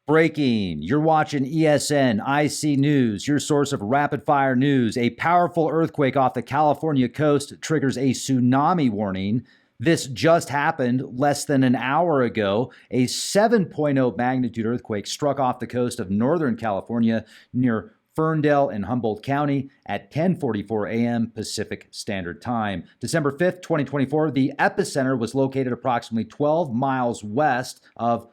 Breaking. You're watching ESN IC News, your source of rapid-fire news. A powerful earthquake off the California coast triggers a tsunami warning. This just happened less than an hour ago. A 7.0 magnitude earthquake struck off the coast of Northern California near Ferndale in Humboldt County at 10:44 a.m. Pacific Standard Time. December 5th, 2024, the epicenter was located approximately 12 miles west of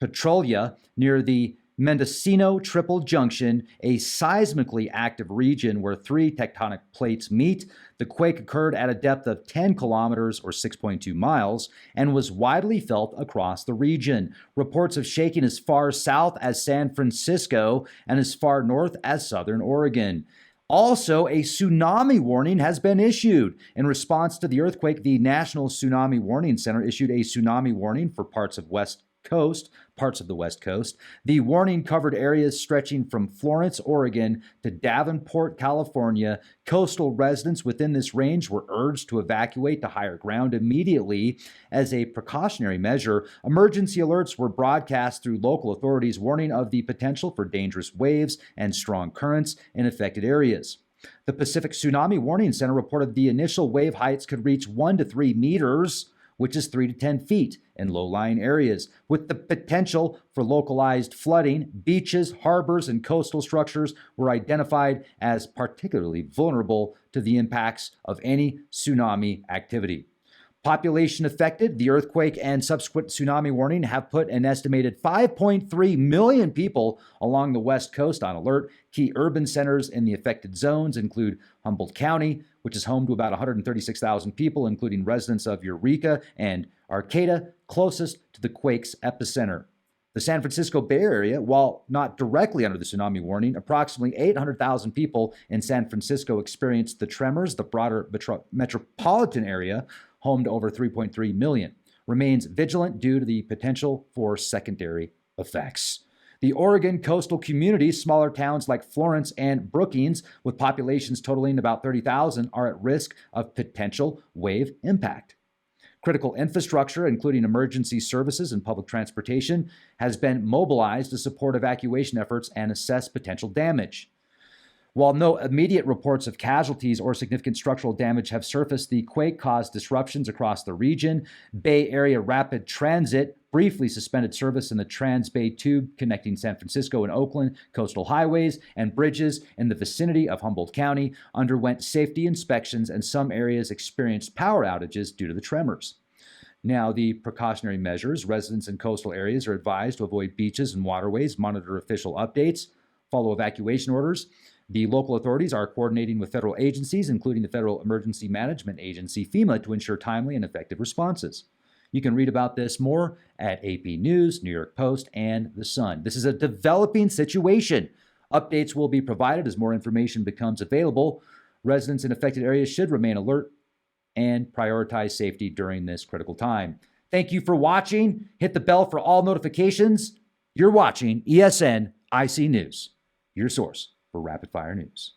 Petrolia near the Mendocino Triple Junction, a seismically active region where three tectonic plates meet. The quake occurred at a depth of 10 kilometers or 6.2 miles and was widely felt across the region. Reports of shaking as far south as San Francisco and as far north as southern Oregon. Also, a tsunami warning has been issued. In response to the earthquake, the National Tsunami Warning Center issued a tsunami warning for parts of the West Coast. The warning covered areas stretching from Florence, Oregon to Davenport, California. Coastal residents within this range were urged to evacuate to higher ground immediately. As a precautionary measure, emergency alerts were broadcast through local authorities warning of the potential for dangerous waves and strong currents in affected areas. The Pacific Tsunami Warning Center reported the initial wave heights could reach 1 to 3 meters, which is 3 to 10 feet in low-lying areas, with the potential for localized flooding. Beaches, harbors, and coastal structures were identified as particularly vulnerable to the impacts of any tsunami activity. Population affected. The earthquake and subsequent tsunami warning have put an estimated 5.3 million people along the West Coast on alert. Key urban centers in the affected zones include Humboldt County, which is home to about 136,000 people, including residents of Eureka and Arcata, closest to the quake's epicenter. The San Francisco Bay Area, while not directly under the tsunami warning, approximately 800,000 people in San Francisco experienced the tremors. The broader metropolitan area, home to over 3.3 million, remains vigilant due to the potential for secondary effects. The Oregon coastal communities, smaller towns like Florence and Brookings, with populations totaling about 30,000, are at risk of potential wave impact. Critical infrastructure, including emergency services and public transportation, has been mobilized to support evacuation efforts and assess potential damage. While no immediate reports of casualties or significant structural damage have surfaced, the quake caused disruptions across the region. Bay Area Rapid Transit briefly suspended service in the Trans-Bay Tube connecting San Francisco and Oakland. Coastal highways and bridges in the vicinity of Humboldt County underwent safety inspections, and some areas experienced power outages due to the tremors. Now, the precautionary measures. Residents in coastal areas are advised to avoid beaches and waterways, monitor official updates, follow evacuation orders. The local authorities are coordinating with federal agencies, including the Federal Emergency Management Agency, FEMA, to ensure timely and effective responses. You can read about this more at AP News, New York Post, and The Sun. This is a developing situation. Updates will be provided as more information becomes available. Residents in affected areas should remain alert and prioritize safety during this critical time. Thank you for watching. Hit the bell for all notifications. You're watching ESN IC News, your source for rapid-fire news.